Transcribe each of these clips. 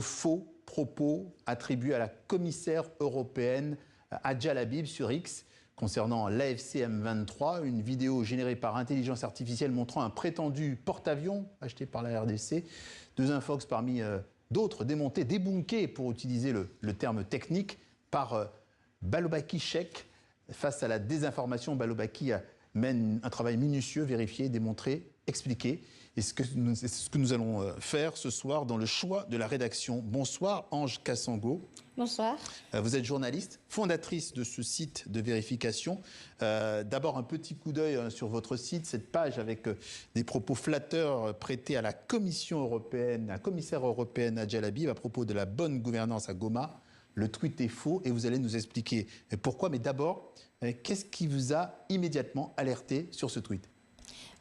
Faux propos attribués à la commissaire européenne Adja Labib sur X concernant l'AFC M23, une vidéo générée par intelligence artificielle montrant un prétendu porte-avions acheté par la RDC. Deux infox parmi d'autres démontés, débunkés pour utiliser le terme technique par Balobaki Chek. Face à la désinformation, Balobaki mène un travail minutieux, vérifié, démontré, expliqué. Et c'est ce que nous allons faire ce soir dans le choix de la rédaction. Bonsoir Ange Kassango. Bonsoir. Vous êtes journaliste, fondatrice de ce site de vérification. D'abord un petit coup d'œil sur votre site, cette page avec des propos flatteurs prêtés à la Commission européenne, la commissaire européenne Adja Labib à propos de la bonne gouvernance à Goma. Le tweet est faux et vous allez nous expliquer pourquoi. Mais d'abord, qu'est-ce qui vous a immédiatement alerté sur ce tweet ?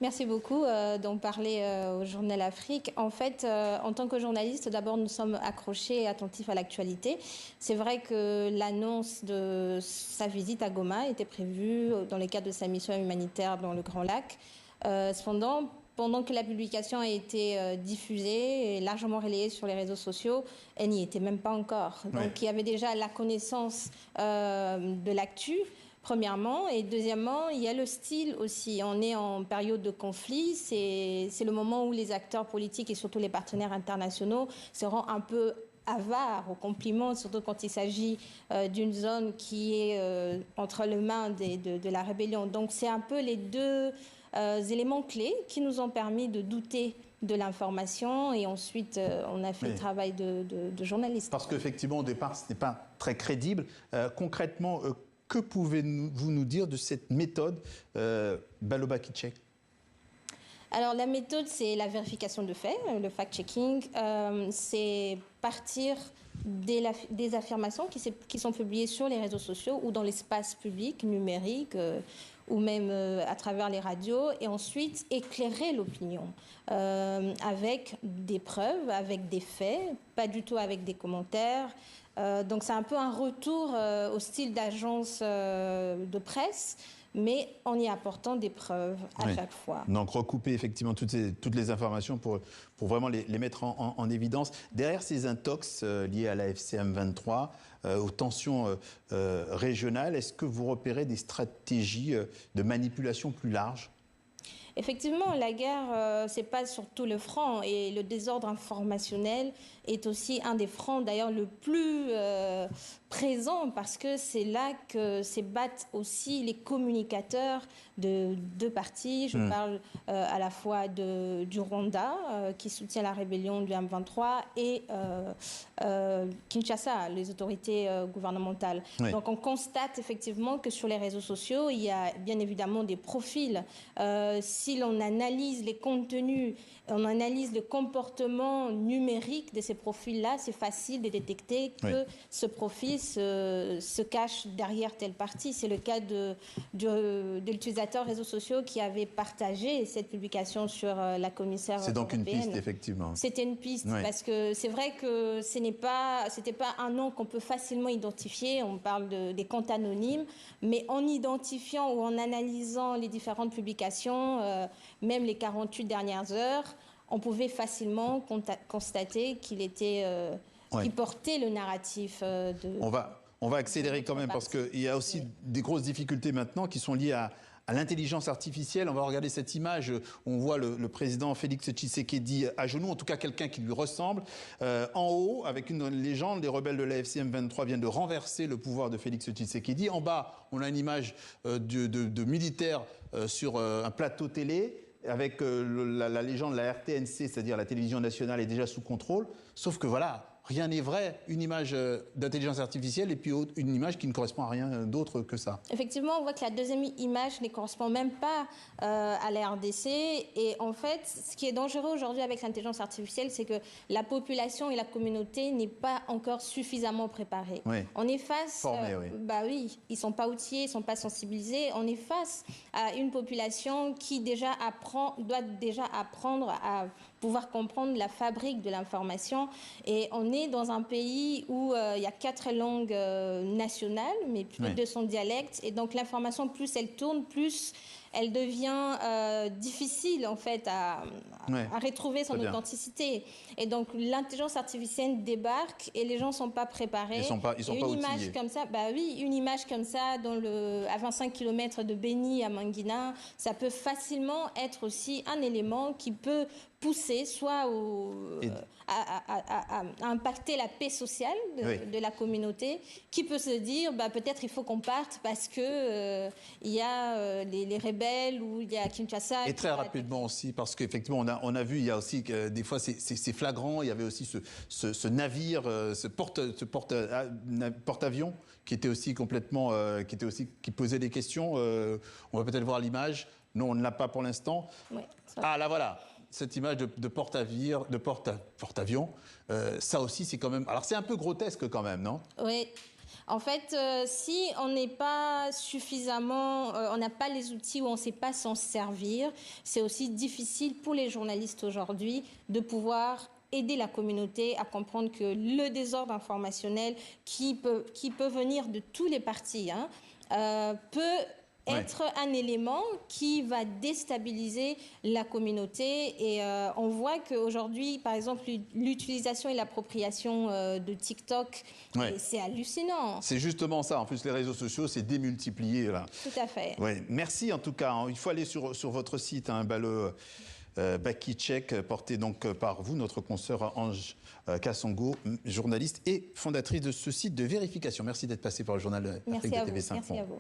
Merci beaucoup d'en parler au Journal Afrique. En fait, en tant que journaliste, d'abord, nous sommes accrochés et attentifs à l'actualité. C'est vrai que l'annonce de sa visite à Goma était prévue dans le cadre de sa mission humanitaire dans le Grand Lac. Cependant, pendant que la publication a été diffusée et largement relayée sur les réseaux sociaux, elle n'y était même pas encore. Donc, il y avait déjà la connaissance de l'actu. Premièrement, et deuxièmement, il y a le style aussi. On est en période de conflit, c'est le moment où les acteurs politiques et surtout les partenaires internationaux seront un peu avares aux compliments, surtout quand il s'agit d'une zone qui est entre les mains de la rébellion. Donc c'est un peu les deux éléments clés qui nous ont permis de douter de l'information et ensuite on a fait le travail de journaliste. Parce qu'effectivement au départ ce n'est pas très crédible. Concrètement, que pouvez-vous nous dire de cette méthode Balobaki Chek ? Alors la méthode, c'est la vérification de faits, le fact-checking. C'est partir des affirmations qui sont publiées sur les réseaux sociaux ou dans l'espace public, numérique, ou même à travers les radios, et ensuite éclairer l'opinion avec des preuves, avec des faits, pas du tout avec des commentaires. Donc c'est un peu un retour au style d'agence de presse, mais en y apportant des preuves à chaque fois. Donc recouper effectivement toutes les informations pour vraiment les mettre en évidence. Derrière ces intox liés à la FCM23, aux tensions régionales, est-ce que vous repérez des stratégies de manipulation plus larges ? Effectivement, la guerre, c'est pas sur tout le front et le désordre informationnel est aussi un des fronts d'ailleurs le plus présent parce que c'est là que s'ébattent aussi les communicateurs de deux partis. Je parle à la fois du Rwanda qui soutient la rébellion du M23 et Kinshasa, les autorités gouvernementales. Oui. Donc on constate effectivement que sur les réseaux sociaux, il y a bien évidemment des profils. Si l'on analyse les contenus, on analyse le comportement numérique de ces profils-là, c'est facile de détecter que ce profil se cache derrière tel parti. C'est le cas de l'utilisateur réseaux sociaux qui avait partagé cette publication sur la commissaire européenne. C'est donc une piste, effectivement. C'était une piste, parce que c'est vrai que c'était pas un nom qu'on peut facilement identifier. On parle des comptes anonymes, mais en identifiant ou en analysant les différentes publications, même les 48 dernières heures, on pouvait facilement constater qu'il était, qu'il portait le narratif de... On va accélérer quand même parce qu'il y a aussi des grosses difficultés maintenant qui sont liées à l'intelligence artificielle. On va regarder cette image. On voit le président Félix Tshisekedi à genoux, en tout cas quelqu'un qui lui ressemble. En haut, avec une légende, les rebelles de l'AFC M23 viennent de renverser le pouvoir de Félix Tshisekedi. En bas, on a une image de militaires sur un plateau télé avec la légende de la RTNC, c'est-à-dire la télévision nationale est déjà sous contrôle. Sauf que voilà, rien n'est vrai, une image d'intelligence artificielle et puis une image qui ne correspond à rien d'autre que ça. Effectivement, on voit que la deuxième image ne correspond même pas à la RDC. Et en fait, ce qui est dangereux aujourd'hui avec l'intelligence artificielle, c'est que la population et la communauté n'est pas encore suffisamment préparée. Oui. On est face... Formés, oui. Bah oui, ils ne sont pas outillés, ils ne sont pas sensibilisés. On est face à une population qui doit déjà apprendre à pouvoir comprendre la fabrique de l'information. Et on est dans un pays où il y a 4 langues nationales, mais plus de 200 dialectes. Et donc l'information, plus elle tourne, plus elle devient difficile en fait à retrouver son authenticité. Et donc l'intelligence artificielle débarque et les gens ne sont pas préparés. Ils sont pas image comme ça, bah oui, une image comme ça à 25 km de Beni à Manguina, ça peut facilement être aussi un élément qui peut pousser soit à impacter la paix sociale de la communauté, qui peut se dire peut-être il faut qu'on parte parce que il y a les rebelles ou il y a Kinshasa. Et très rapidement aussi, parce qu'effectivement on a vu, il y a aussi des fois c'est flagrant, il y avait aussi ce navire, ce porte-avions qui était aussi complètement, qui posait des questions. On va peut-être voir l'image. Non, on ne l'a pas pour l'instant. Oui, ah là voilà. Cette image de porte-avions, ça aussi c'est quand même... Alors c'est un peu grotesque quand même, non? Oui. En fait, si on n'est pas suffisamment, on n'a pas les outils ou on ne sait pas s'en servir, c'est aussi difficile pour les journalistes aujourd'hui de pouvoir aider la communauté à comprendre que le désordre informationnel qui peut venir de tous les partis peut être un élément qui va déstabiliser la communauté. Et on voit qu'aujourd'hui, par exemple, l'utilisation et l'appropriation de TikTok, c'est hallucinant. C'est justement ça. En plus, les réseaux sociaux, c'est démultiplié. Là. Tout à fait. Ouais. Merci en tout cas. Il faut aller sur votre site, le Baki-Check, porté donc par vous, notre consoeur Ange Kassongo, journaliste et fondatrice de ce site de vérification. Merci d'être passé par le journal Afrique de TV5 Merci à vous.